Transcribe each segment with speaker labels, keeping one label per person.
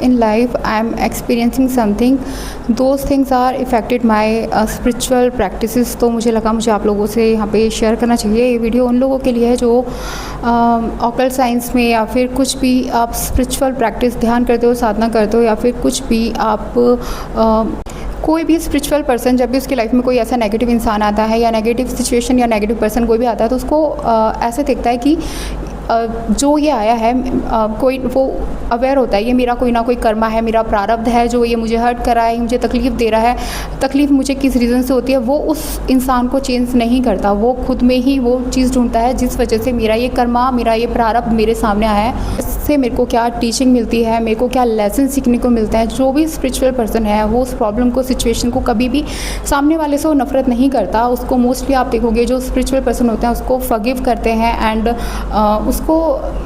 Speaker 1: in life I am experiencing something, those things are affected my spiritual practices। तो मुझे लगा मुझे आप लोगों से यहाँ पे शेयर करना चाहिए। ये वीडियो उन लोगों के लिए है जो ऑकल्ट साइंस में या फिर कुछ भी आप स्पिरिचुअल प्रैक्टिस ध्यान करते हो, साधना करते हो, या फिर कुछ भी आप कोई भी स्पिरिचुअल पर्सन जब भी उसकी लाइफ में कोई ऐसा नेगेटिव इंसान आता है या नेगेटिव सिचुएशन या नेगेटिव पर्सन कोई भी आता है तो उसको ऐसे दिखता है कि जो ये आया है कोई वो अवेयर होता है ये मेरा कोई ना कोई कर्मा है, मेरा प्रारब्ध है जो ये मुझे हर्ट कर रहा है, मुझे तकलीफ़ दे रहा है। तकलीफ़ मुझे किस रीज़न से होती है वो उस इंसान को चेंज नहीं करता, वो खुद में ही वो चीज़ ढूंढता है जिस वजह से मेरा ये कर्मा, मेरा ये प्रारब्ध मेरे सामने आया है। इससे मेरे को क्या टीचिंग मिलती है, मेरे को क्या लेसन सीखने को मिलता है। जो भी स्पिरिचुअल पर्सन है वो उस प्रॉब्लम को, सिचुएशन को कभी भी सामने वाले से वो नफरत नहीं करता। उसको मोस्टली आप देखोगे जो स्पिरिचुअल पर्सन होते हैं उसको फॉरगिव करते हैं एंड उसको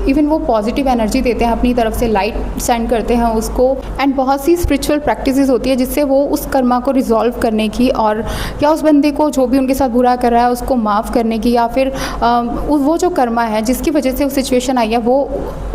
Speaker 1: इवन वो पॉजिटिव एनर्जी देते हैं, अपनी तरफ से लाइट सेंड करते हैं उसको। एंड बहुत सी स्पिरिचुअल प्रैक्टिसेस होती है जिससे वो उस कर्मा को रिजॉल्व करने की और या उस बंदे को जो भी उनके साथ बुरा कर रहा है उसको माफ़ करने की, या फिर वो जो कर्मा है जिसकी वजह से वो सिचुएशन आई है वो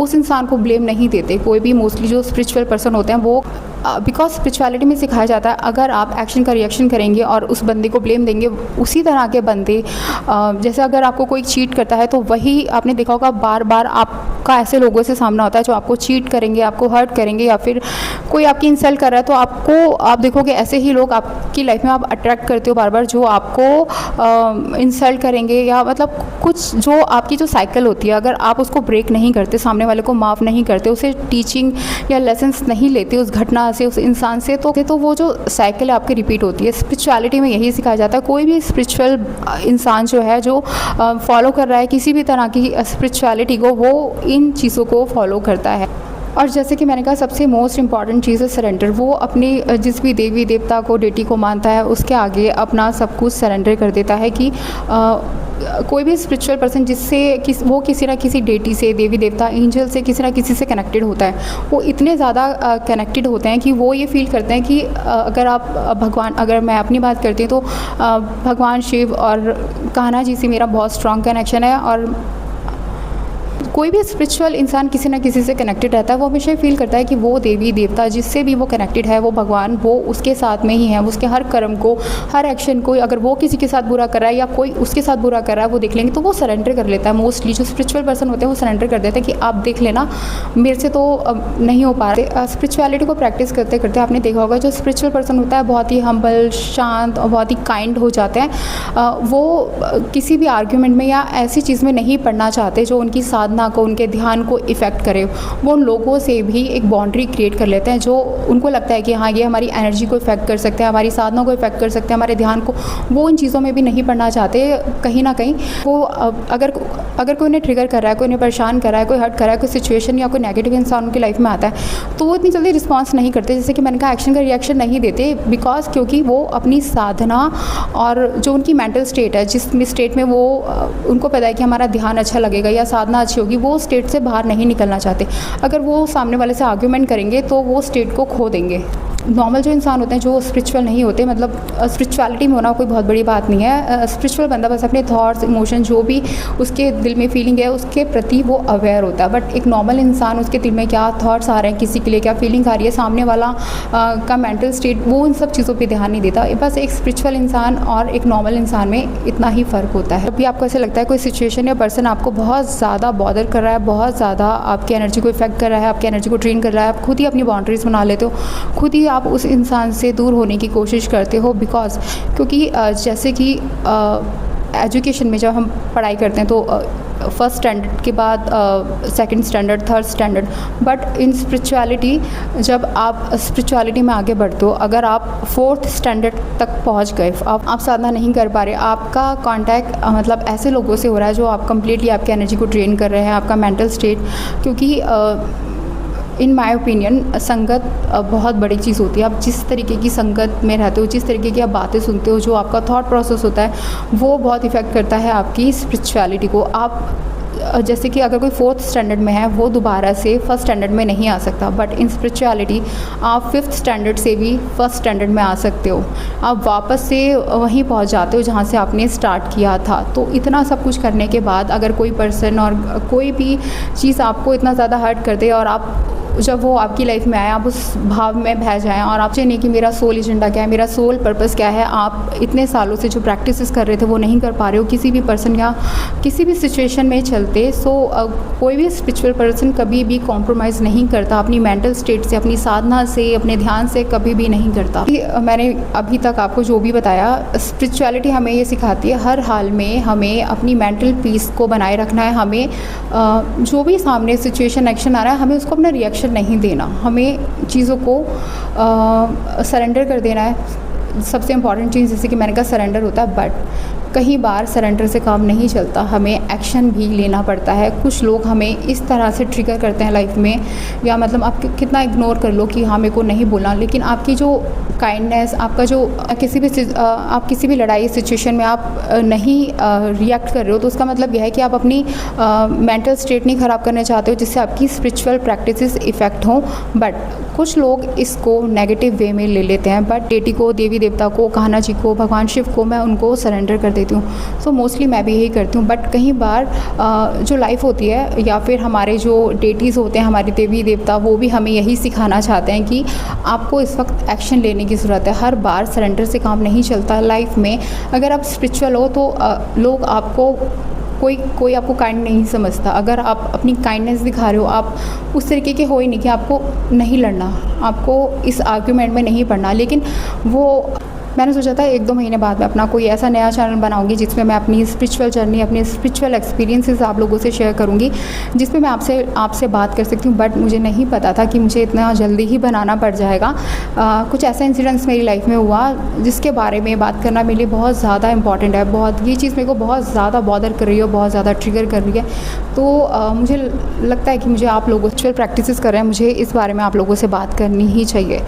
Speaker 1: उस इंसान को ब्लेम नहीं देते। कोई भी मोस्टली जो स्पिरिचुअल पर्सन होते हैं वो बिकॉज स्पिरिचुअलिटी में सिखाया जाता है अगर आप एक्शन का रिएक्शन करेंगे और उस बंदे को ब्लेम देंगे, उसी तरह के बंदे जैसे अगर आपको कोई चीट करता है तो वही आपने देखा होगा बार बार आपका ऐसे लोगों से सामना होता है जो आपको चीट करेंगे, आपको हर्ट करेंगे, या फिर कोई आपकी इंसल्ट कर रहा है तो आप देखोगे ऐसे ही लोग आपकी लाइफ में आप अट्रैक्ट करते हो बार बार जो आपको इंसल्ट करेंगे, या मतलब कुछ जो आपकी जो साइकिल होती है अगर आप उसको ब्रेक नहीं करते, सामने वाले को माफ़ नहीं करते, उसे टीचिंग या लेसन्स नहीं लेते उस घटना से, उस इंसान से, तो वो जो साइकिल है आपकी रिपीट होती है। स्पिरिचुअलिटी में यही सिखाया जाता है। कोई भी स्पिरिचुअल इंसान जो है जो फॉलो कर रहा है किसी भी तरह की स्पिरिचुअलिटी को, वो इन चीज़ों को फॉलो करता है। और जैसे कि मैंने कहा सबसे मोस्ट इम्पॉर्टेंट चीज़ है सरेंडर। वो अपनी जिस भी देवी देवता को, डेटी को मानता है उसके आगे अपना सब कुछ सरेंडर कर देता है कि कोई भी स्पिरिचुअल पर्सन जिससे वो किसी ना किसी डेटी से, देवी देवता, एंजल से किसी ना किसी से कनेक्टेड होता है, वो इतने ज़्यादा कनेक्टेड होते हैं कि वो ये फील करते हैं कि अगर आप भगवान, अगर मैं अपनी बात करती हूँ तो भगवान शिव और कान्हा जी से मेरा बहुत स्ट्रॉन्ग कनेक्शन है। और कोई भी स्पिरिचुअल इंसान किसी ना किसी से कनेक्टेड रहता है, वो हमेशा फील करता है कि वो देवी देवता जिससे भी वो कनेक्टेड है, वो भगवान, वो उसके साथ में ही है। उसके हर कर्म को, हर एक्शन को, अगर वो किसी के साथ बुरा कर रहा है या कोई उसके साथ बुरा कर रहा है वो देख लेंगे तो वो सरेंडर कर लेता है। मोस्टली जो स्पिरिचुअल पर्सन होते हैं वो सरेंडर कर देते हैं कि आप देख लेना, मेरे से तो नहीं हो पा रहे। स्पिरिचुअलिटी को प्रैक्टिस करते करते आपने देखा होगा जो स्पिरिचुअल पर्सन होता है बहुत ही हम्बल, शांत और बहुत ही काइंड हो जाते हैं। वो किसी भी आर्ग्यूमेंट में या ऐसी चीज़ में नहीं पढ़ना चाहते जो उनकी साधना को, उनके ध्यान को इफ़ेक्ट करे। वो उन लोगों से भी एक बाउंड्री क्रिएट कर लेते हैं जो उनको लगता है कि हाँ ये हमारी एनर्जी को इफ़ेक्ट कर सकते हैं, हमारी साधना को इफ़ेक्ट कर सकते हैं, हमारे ध्यान को। वो उन चीज़ों में भी नहीं पढ़ना चाहते। कहीं ना कहीं वो अगर कोई उन्हें ट्रिगर कर रहा है, कोई उन्हें परेशान कर रहा है, कोई हर्ट कर रहा है, कोई सिचुएशन या कोई नेगेटिव इंसान उनकी लाइफ में आता है तो वो इतनी जल्दी रिस्पॉन्स नहीं करते। जैसे कि मैंने कहा एक्शन का रिएक्शन नहीं देते बिकॉज क्योंकि वो अपनी साधना और जो उनकी मेंटल स्टेट है, जिस स्टेट में वो उनको पता है कि हमारा ध्यान अच्छा लगेगा या साधना अच्छी होगी, वो स्टेट से बाहर नहीं निकलना चाहते। अगर वो सामने वाले से आर्ग्यूमेंट करेंगे तो वो स्टेट को खो देंगे। नॉर्मल जो इंसान होते हैं जो स्पिरिचुअल नहीं होते, मतलब स्पिरिचुअलिटी में होना कोई बहुत बड़ी बात नहीं है। स्पिरिचुअल बंदा बस अपने थॉट्स, इमोशन, जो भी उसके दिल में फीलिंग है उसके प्रति वो अवेयर होता है। बट एक नॉर्मल इंसान, उसके दिल में क्या थॉट्स आ रहे हैं, किसी के लिए क्या फीलिंग आ रही है, सामने वाला का मेंटल स्टेट, वो उन सब चीज़ों पर ध्यान नहीं देता। बस एक स्पिरिचुअल इंसान और एक नॉर्मल इंसान में इतना ही फ़र्क होता है। जब भी आपको ऐसे लगता है कोई सिचुएशन या पर्सन आपको बहुत ज़्यादा बॉदर कर रहा है, बहुत ज़्यादा आपकी एनर्जी को इफेक्ट कर रहा है, आपकी एनर्जी को ड्रेन कर रहा है, आप खुद ही अपनी बाउंड्रीज बना लेते हो, खुद ही आप उस इंसान से दूर होने की कोशिश करते हो। बिकॉज क्योंकि जैसे कि एजुकेशन में जब हम पढ़ाई करते हैं तो फर्स्ट स्टैंडर्ड के बाद second standard, third standard, but in spirituality जब आप स्पिरिचुअलिटी में आगे बढ़ते हो, अगर आप फोर्थ स्टैंडर्ड तक पहुंच गए, आप साधना नहीं कर पा रहे, आपका कांटेक्ट मतलब ऐसे लोगों से हो रहा है जो आप कंप्लीटली आपकी एनर्जी को ड्रेन कर रहे हैं, आपका मेंटल स्टेट, क्योंकि इन माई ओपिनियन संगत बहुत बड़ी चीज़ होती है। आप जिस तरीके की संगत में रहते हो, जिस तरीके की आप बातें सुनते हो, जो आपका थॉट प्रोसेस होता है वो बहुत इफ़ेक्ट करता है आपकी स्पिरिचुअलिटी को। आप जैसे कि अगर कोई फोर्थ स्टैंडर्ड में है वो दोबारा से फर्स्ट स्टैंडर्ड में नहीं आ सकता, बट इन स्पिरिचुअलिटी आप फिफ्थ स्टैंडर्ड से भी फर्स्ट स्टैंडर्ड में आ सकते हो। आप वापस से वहीं पहुंच जाते हो जहां से आपने स्टार्ट किया था। तो इतना सब कुछ करने के बाद अगर कोई पर्सन और कोई भी चीज़ आपको इतना ज़्यादा हर्ट कर दे और आप जब वो आपकी लाइफ में आए, आप उस भाव में बह जाएँ और आप चाहिए कि मेरा सोल एजेंडा क्या है, मेरा सोल पर्पस क्या है। आप इतने सालों से जो प्रैक्टिसेस कर रहे थे वो नहीं कर पा रहे हो किसी भी पर्सन या किसी भी सिचुएशन में चलते। सो कोई भी स्पिरिचुअल पर्सन कभी भी कॉम्प्रोमाइज़ नहीं करता अपनी मेंटल स्टेट से, अपनी साधना से, अपने ध्यान से कभी भी नहीं करता। मैंने अभी तक आपको जो भी बताया, स्पिरिचुअलिटी हमें ये सिखाती है हर हाल में हमें अपनी मेंटल पीस को बनाए रखना है। हमें जो भी सामने सिचुएशन एक्शन आ रहा है, हमें उसको अपना रिएक्शन नहीं देना, हमें चीज़ों को सरेंडर कर देना है। सबसे इम्पॉर्टेंट चीज़ जैसे कि मैंने कहा सरेंडर होता है, बट कई बार सरेंडर से काम नहीं चलता, हमें एक्शन भी लेना पड़ता है। कुछ लोग हमें इस तरह से ट्रिगर करते हैं लाइफ में, या मतलब आप कितना इग्नोर कर लो कि हाँ मेरे को नहीं बोलना, लेकिन आपकी जो काइंडनेस, आपका जो आप किसी भी लड़ाई सिचुएशन में आप नहीं रिएक्ट कर रहे हो, तो उसका मतलब यह है कि आप अपनी मेंटल स्टेट नहीं ख़राब करना चाहते हो, जिससे आपकी स्पिरिचुअल प्रैक्टिसेस इफ़ेक्ट हों। बट कुछ लोग इसको नेगेटिव वे में ले लेते हैं। बट डेटी को, देवी देवता को, कान्हा जी को, भगवान शिव को मैं उनको सरेंडर कर देती हूँ। सो मोस्टली मैं भी यही करती हूँ। बट कई बार जो लाइफ होती है या फिर हमारे जो डेटीज़ होते हैं, हमारे देवी देवता, वो भी हमें यही सिखाना चाहते हैं कि आपको इस वक्त एक्शन लेने की ज़रूरत है। हर बार सरेंडर से काम नहीं चलता लाइफ में। अगर आप स्पिरिचुअल हो तो लोग आपको कोई आपको काइंड नहीं समझता। अगर आप अपनी काइंडनेस दिखा रहे हो, आप उस तरीके के हो ही नहीं कि आपको नहीं लड़ना, आपको इस आर्ग्यूमेंट में नहीं पड़ना। लेकिन वो मैंने सोचा था 1-2 महीने बाद मैं अपना कोई ऐसा नया चैनल बनाऊंगी जिसमें मैं अपनी स्पिरिचुअल जर्नी, अपने स्पिरिचुअल एक्सपीरियंसेस आप लोगों से शेयर करूंगी, जिसमें मैं आपसे बात कर सकती हूँ। बट मुझे नहीं पता था कि मुझे इतना जल्दी ही बनाना पड़ जाएगा। कुछ ऐसा इंसिडेंट्स मेरी लाइफ में हुआ जिसके बारे में बात करना मेरे लिए बहुत ज़्यादा इंपॉर्टेंट है। ये चीज़ मेरे को बहुत ज़्यादा बॉदर कर रही है, बहुत ज़्यादा ट्रिगर कर रही है। तो मुझे लगता है कि मुझे आप लोग स्पिरिचुअल प्रैक्टिसेस कर रहे हैं, मुझे इस बारे में आप लोगों से बात करनी ही चाहिए।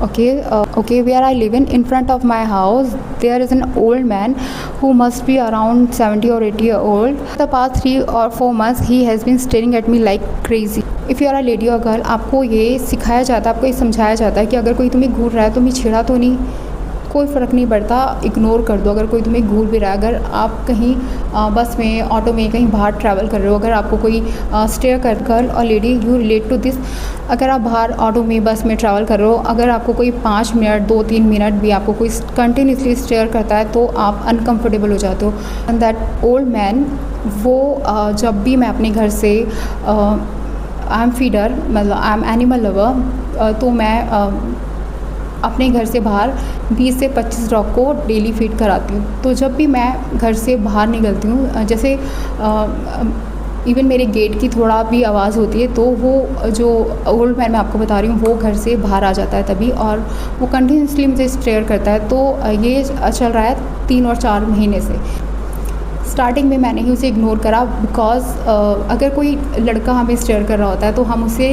Speaker 1: Okay, where I live in front of my house there is an old man who must be around 70 or 80 year old. For the past 3 or 4 months he has been staring at me like crazy. If you are a lady or girl, आपको ये सिखाया जाता है, आपको ये समझाया जाता है कि अगर कोई तुम्हें घूर रहा है, तुम्हें छेड़ा तो नहीं, कोई फ़र्क नहीं पड़ता, इग्नोर कर दो। अगर कोई तुम्हें घूर भी रहा है, अगर आप कहीं बस में, ऑटो में, कहीं बाहर ट्रैवल कर रहे हो, अगर आपको कोई स्टेयर कर, गर्ल और lady you relate to this, अगर आप बाहर ऑटो में, बस में ट्रैवल कर रहे हो, अगर आपको कोई 5 मिनट, 2-3 मिनट भी आपको कोई कंटिन्यूसली स्टेयर करता है तो आप अनकम्फर्टेबल हो जाते हो। एंड दैट ओल्ड मैन, वो जब भी मैं अपने घर से आई एम फीडर, मतलब आई एम एनिमल लवर, तो मैं अपने घर से बाहर 20 से 25 डॉग को डेली फीड कराती हूँ। तो जब भी मैं घर से बाहर निकलती हूँ, जैसे इवन मेरे गेट की थोड़ा भी आवाज़ होती है, तो वो जो ओल्ड मैन मैं आपको बता रही हूँ, वो घर से बाहर आ जाता है तभी, और वो कंटिन्यूसली मुझे स्टेयर करता है। तो ये चल रहा है 3 और 4 महीने से। स्टार्टिंग में मैंने ही उसे इग्नोर करा, बिकॉज़ अगर कोई लड़का हमें स्टेयर कर रहा होता है तो हम उसे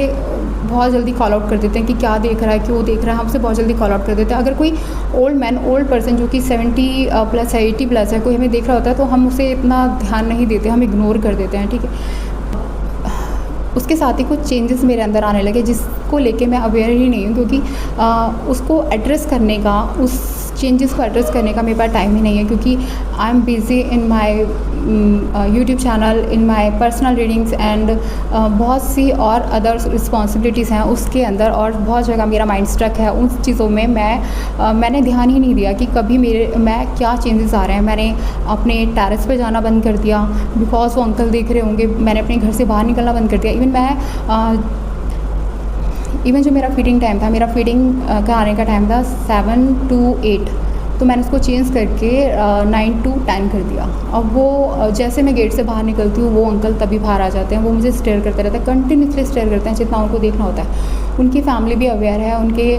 Speaker 1: बहुत जल्दी कॉल आउट कर देते हैं कि क्या देख रहा है, क्यों देख रहा है, हम उसे बहुत जल्दी कॉल आउट कर देते हैं। अगर कोई ओल्ड पर्सन जो कि 70 प्लस है, 80 प्लस है, कोई हमें देख रहा होता है तो हम उसे इतना ध्यान नहीं देते, हम इग्नोर कर देते हैं, ठीक है। उसके साथ ही कुछ चेंजेस मेरे अंदर आने लगे जिसको लेके मैं अवेयर ही नहीं हूँ, क्योंकि उसको एड्रेस करने का, उस चेंजेस को एड्रेस करने का मेरे पास टाइम ही नहीं है, क्योंकि I am busy in my YouTube channel, in my personal readings and बहुत सी और अदर रिस्पॉन्सिबिलिटीज़ हैं उसके अंदर, और बहुत जगह मेरा माइंड स्ट्रक है उन चीज़ों में। मैंने ध्यान ही नहीं दिया कि कभी मैं क्या चेंजेस आ रहे हैं। मैंने अपने टेरेस पे जाना बंद कर दिया बिकॉज़ वो अंकल देख रहे होंगे। मैंने अपने घर से बाहर निकलना बंद कर दिया। इवन जो मेरा फीडिंग टाइम था, मेरा फीडिंग का आने का टाइम था 7 to 8, तो मैंने उसको चेंज करके 9 to 10 कर दिया। अब वो जैसे मैं गेट से बाहर निकलती हूँ, वो अंकल तभी बाहर आ जाते हैं, वो मुझे स्टेयर करते रहते हैं, कंटिन्यूसली स्टेयर करते हैं जितना उनको देखना होता है। उनकी फैमिली भी अवेयर है, उनके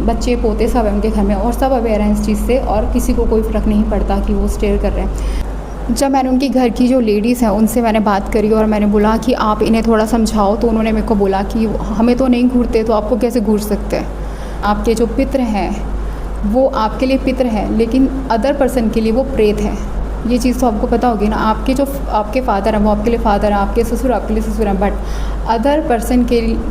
Speaker 1: बच्चे पोते सब हैं उनके घर में, और सब अवेयर हैं इस चीज़ से, और किसी को कोई फ़र्क नहीं पड़ता कि वो स्टेयर कर रहे हैं। जब मैंने उनके घर की जो लेडीज़ हैं उनसे मैंने बात करी और मैंने बोला कि आप इन्हें थोड़ा समझाओ, तो उन्होंने मेरे को बोला कि हमें तो नहीं घूरते, तो आपको कैसे घूर सकते हैं। आपके जो पितृ हैं वो आपके लिए पितृ हैं, लेकिन अदर पर्सन के लिए वो प्रेत हैं। ये चीज़ तो आपको पता होगी ना। आपके फादर हैं वो आपके लिए फादर हैं, आपके ससुर आपके लिए ससुर हैं, बट अदर पर्सन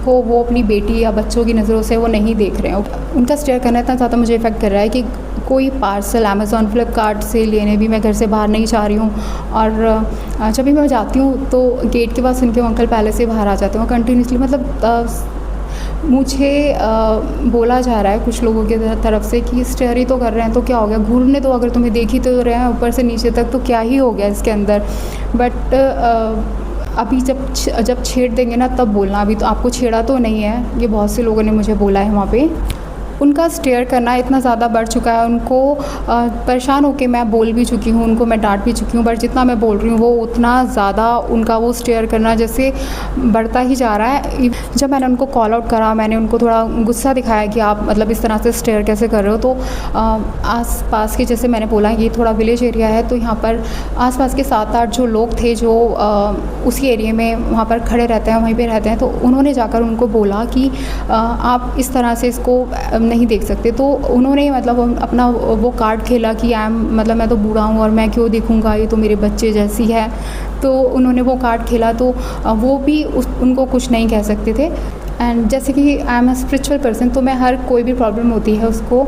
Speaker 1: को वो अपनी बेटी या बच्चों की नज़रों से वो नहीं देख रहे हैं। उनका स्टेयर करना इतना ज़्यादा मुझे इफ़ेक्ट कर रहा है कि कोई पार्सल अमेज़ॉन, फ्लिपकार्ट से लेने भी मैं घर से बाहर नहीं जा रही हूँ, और जब भी मैं जाती हूँ तो गेट के पास उनके अंकल पहले से बाहर आ जाते हैं कंटिन्यूसली। मतलब मुझे बोला जा रहा है कुछ लोगों की तरफ से कि स्टेयर ही तो कर रहे हैं तो क्या हो गया, घूरने दो, अगर तुम्हें देख ही तो रहे हैं ऊपर से नीचे तक तो क्या ही हो गया इसके अंदर। बट अभी जब छेड़ देंगे ना तब बोलना, अभी तो आपको छेड़ा तो नहीं है, ये बहुत से लोगों ने मुझे बोला है वहाँ पे। उनका स्टेयर करना इतना ज़्यादा बढ़ चुका है, उनको परेशान होकर मैं बोल भी चुकी हूँ, उनको मैं डांट भी चुकी हूँ, बट जितना मैं बोल रही हूँ वो उतना ज़्यादा उनका वो स्टेयर करना जैसे बढ़ता ही जा रहा है। जब मैंने उनको कॉल आउट करा, मैंने उनको थोड़ा गुस्सा दिखाया कि आप मतलब इस तरह से स्टेयर कैसे कर रहे हो, तो आस पास के, जैसे मैंने बोला ये थोड़ा विलेज एरिया है, तो यहाँ पर आस पास के 7-8 जो लोग थे जो उसी एरिया में वहाँ पर खड़े रहते हैं, वहीं पर रहते हैं, तो उन्होंने जाकर उनको बोला कि आप इस तरह से इसको नहीं देख सकते। तो उन्होंने मतलब अपना वो कार्ड खेला कि मतलब मैं तो बूढ़ा हूँ और मैं क्यों देखूँगा, ये तो मेरे बच्चे जैसी है। तो उन्होंने वो कार्ड खेला, तो वो भी उनको कुछ नहीं कह सकते थे। एंड जैसे कि I am a spiritual person, तो मैं हर कोई भी प्रॉब्लम होती है उसको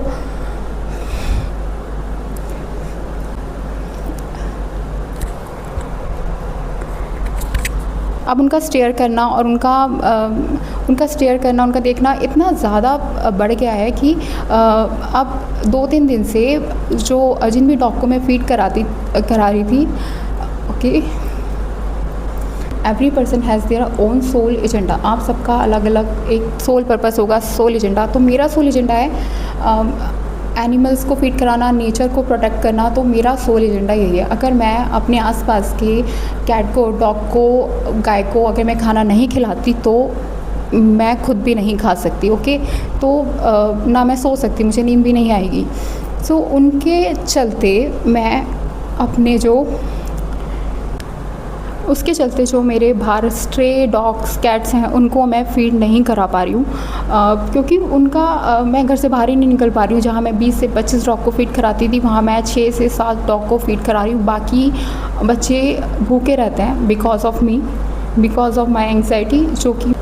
Speaker 1: अब उनका स्टेयर करना और उनका स्टेयर करना, उनका देखना इतना ज़्यादा बढ़ गया है कि अब 2-3 दिन से जिन भी डॉग को मैं फीड करा रही थी, okay, every person has their own soul agenda. आप सबका अलग अलग एक सोल पर्पस होगा, सोल एजेंडा। तो मेरा सोल एजेंडा है एनिमल्स को फीड कराना, नेचर को प्रोटेक्ट करना, तो मेरा सोल एजेंडा यही है। अगर मैं अपने आसपास के कैट को, डॉग को, गाय को अगर मैं खाना नहीं खिलाती तो मैं खुद भी नहीं खा सकती, ओके। तो ना मैं सो सकती, मुझे नींद भी नहीं आएगी। सो उनके चलते मैं अपने उसके चलते जो मेरे बाहर स्ट्रे डॉग्स, कैट्स हैं, उनको मैं फ़ीड नहीं करा पा रही हूँ, क्योंकि उनका मैं घर से बाहर ही नहीं निकल पा रही हूँ। जहाँ मैं 20 से 25 डॉग को फ़ीड कराती थी, वहाँ मैं 6 से 7 डॉग को फ़ीड करा रही हूँ। बाकी बच्चे भूखे रहते हैं because of me, because of my anxiety, जो कि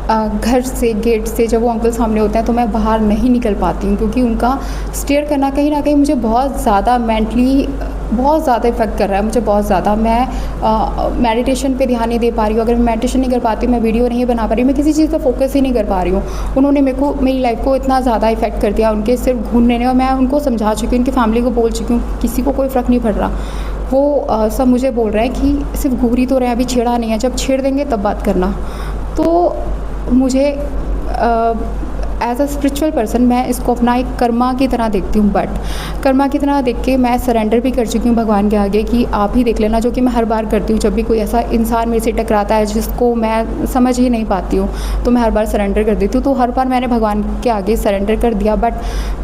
Speaker 1: घर से, गेट से जब वो अंकल सामने होते हैं तो मैं बाहर नहीं निकल पाती हूँ, क्योंकि उनका स्टेयर करना कहीं ना कहीं मुझे बहुत ज़्यादा मेंटली बहुत ज़्यादा इफ़ेक्ट कर रहा है, मुझे बहुत ज़्यादा। मैं मेडिटेशन पे ध्यान नहीं दे पा रही हूँ। अगर मैं मेडिटेशन नहीं कर पाती, मैं वीडियो नहीं बना पा रही हूँ, मैं किसी चीज़ पे फोकस ही नहीं कर पा रही हूँ। उन्होंने मेरी लाइफ को इतना ज़्यादा इफ़ेक्ट कर दिया उनके सिर्फ घूरने ने, और मैं उनको समझा चुकी हूँ, उनकी फैमिली को बोल चुकी हूँ, किसी को कोई फ़र्क नहीं पड़ रहा। वो सब मुझे बोल रहे हैं कि सिर्फ घूरी तो रहे, अभी छेड़ा नहीं है, जब छेड़ देंगे तब बात करना। तो मुझे एज अ स्पिरिचुअल पर्सन मैं इसको अपना एक कर्मा की तरह देखती हूँ, बट कर्मा की तरह देख के मैं सरेंडर भी कर चुकी हूँ भगवान के आगे कि आप ही देख लेना, जो कि मैं हर बार करती हूँ। जब भी कोई ऐसा इंसान मेरे से टकराता है जिसको मैं समझ ही नहीं पाती हूँ, तो मैं हर बार सरेंडर कर देती हूँ। तो हर बार मैंने भगवान के आगे सरेंडर कर दिया, बट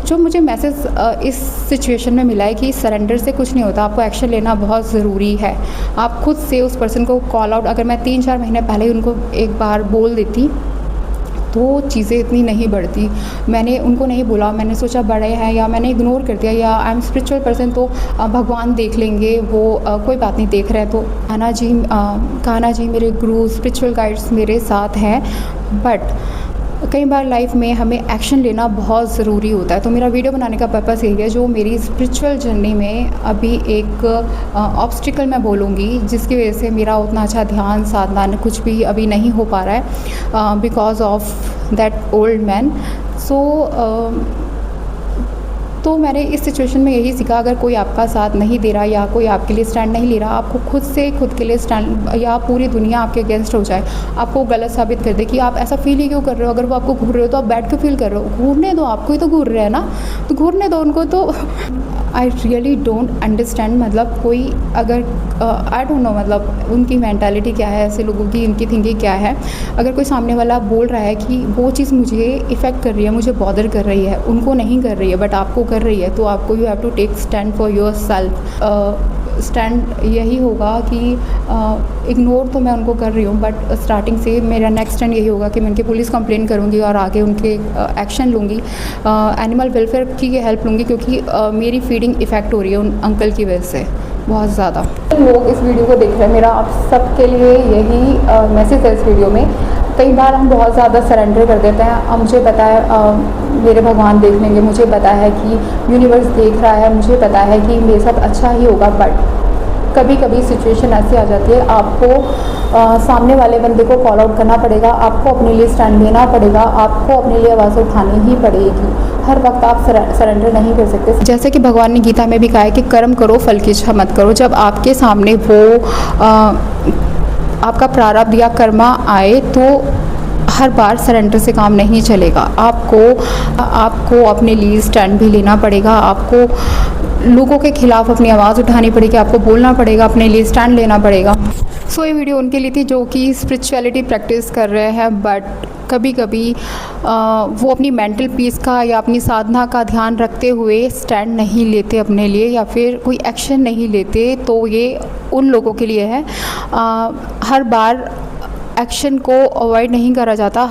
Speaker 1: जो मुझे मैसेज इस सिचुएशन में मिला है कि सरेंडर से कुछ नहीं होता, आपको एक्शन लेना बहुत ज़रूरी है। आप खुद से उस पर्सन को कॉल आउट, अगर मैं 3-4 महीने पहले ही उनको एक बार बोल देती तो चीज़ें इतनी नहीं बढ़ती। मैंने उनको नहीं बोला, मैंने सोचा बड़े हैं, या मैंने इग्नोर कर दिया, या आई एम स्पिरिचुअल पर्सन तो भगवान देख लेंगे, वो कोई बात नहीं, देख रहे हैं। तो कान्हा जी मेरे गुरु, स्पिरिचुअल गाइड्स मेरे साथ हैं, बट कई बार लाइफ में हमें एक्शन लेना बहुत ज़रूरी होता है। तो मेरा वीडियो बनाने का पर्पस यही है, जो मेरी स्पिरिचुअल जर्नी में अभी एक ऑब्स्टिकल मैं बोलूँगी, जिसकी वजह से मेरा उतना अच्छा ध्यान, साधना कुछ भी अभी नहीं हो पा रहा है, because of that old man. तो मैंने इस सिचुएशन में यही सीखा, अगर कोई आपका साथ नहीं दे रहा या कोई आपके लिए स्टैंड नहीं ले रहा, आपको खुद के लिए स्टैंड, या पूरी दुनिया आपके अगेंस्ट हो जाए, आपको गलत साबित कर दे कि आप ऐसा फील ही क्यों कर रहे हो, अगर वो आपको घूर रहे हो तो आप बैठ क्यों फील कर रहे हो, घूरने दो, आपको ही तो घूर रहे हैं ना, तो घूरने दो उनको। तो आई रियली डोंट अंडरस्टैंड, मतलब कोई अगर आई डोंट नो, मतलब उनकी मैंटालिटी क्या है, ऐसे लोगों की इनकी थिंकिंग क्या है। अगर कोई सामने वाला बोल रहा है कि वो चीज़ मुझे इफ़ेक्ट कर रही है, मुझे बॉदर कर रही है, उनको नहीं कर रही है बट आपको कर रही है, तो आपको you have to take stand for your self. Stand यही होगा कि इग्नोर तो मैं उनको कर रही हूँ, बट स्टार्टिंग से मेरा नेक्स्ट स्टैंड यही होगा कि मैं उनकी पुलिस कंप्लेंट करूँगी और आगे उनके एक्शन लूँगी, एनिमल वेलफेयर की हेल्प लूँगी, क्योंकि मेरी फीडिंग इफ़ेक्ट हो रही है उन अंकल की वजह से बहुत ज़्यादा। लोग इस वीडियो को देख रहे हैं, मेरा आप सबके लिए यही मैसेज है इस वीडियो में। कई बार हम बहुत ज़्यादा सरेंडर कर देते हैं। अब मुझे पता है मेरे भगवान देख लेंगे, मुझे पता है कि यूनिवर्स देख रहा है, मुझे पता है कि मेरे साथ अच्छा ही होगा, बट कभी कभी सिचुएशन ऐसी आ जाती है, आपको सामने वाले बंदे को कॉल आउट करना पड़ेगा, आपको अपने लिए स्टैंड लेना पड़ेगा, आपको अपने लिए आवाज़ उठानी ही पड़ेगी। हर वक्त आप सरेंडर नहीं कर सकते। जैसे कि भगवान ने गीता में भी कहा है कि कर्म करो फल की इच्छा मत करो। जब आपके सामने वो आपका प्रारब्ध या कर्मा आए तो हर बार सरेंडर से काम नहीं चलेगा। आपको अपने लिए स्टैंड भी लेना पड़ेगा, आपको लोगों के खिलाफ अपनी आवाज़ उठानी पड़ेगी, आपको बोलना पड़ेगा, अपने लिए स्टैंड लेना पड़ेगा। सो ये वीडियो उनके लिए थी जो कि स्पिरिचुअलिटी प्रैक्टिस कर रहे हैं बट कभी कभी वो अपनी मेंटल पीस का या अपनी साधना का ध्यान रखते हुए स्टैंड नहीं लेते अपने लिए या फिर कोई एक्शन नहीं लेते, तो ये उन लोगों के लिए है। हर बार एक्शन को अवॉइड नहीं करा जाता,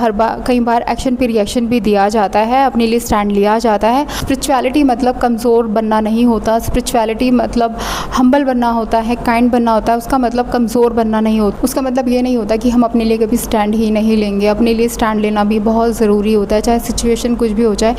Speaker 1: कई बार एक्शन पे रिएक्शन भी दिया जाता है, अपने लिए स्टैंड लिया जाता है। स्पिरिचुअलिटी मतलब कमज़ोर बनना नहीं होता, स्पिरिचुअलिटी मतलब हम्बल बनना होता है, काइंड बनना होता है। उसका मतलब कमज़ोर बनना नहीं होता, उसका मतलब ये नहीं होता कि हम अपने लिए कभी स्टैंड ही नहीं लेंगे। अपने लिए स्टैंड लेना भी बहुत ज़रूरी होता है, चाहे सिचुएशन कुछ भी हो जाए।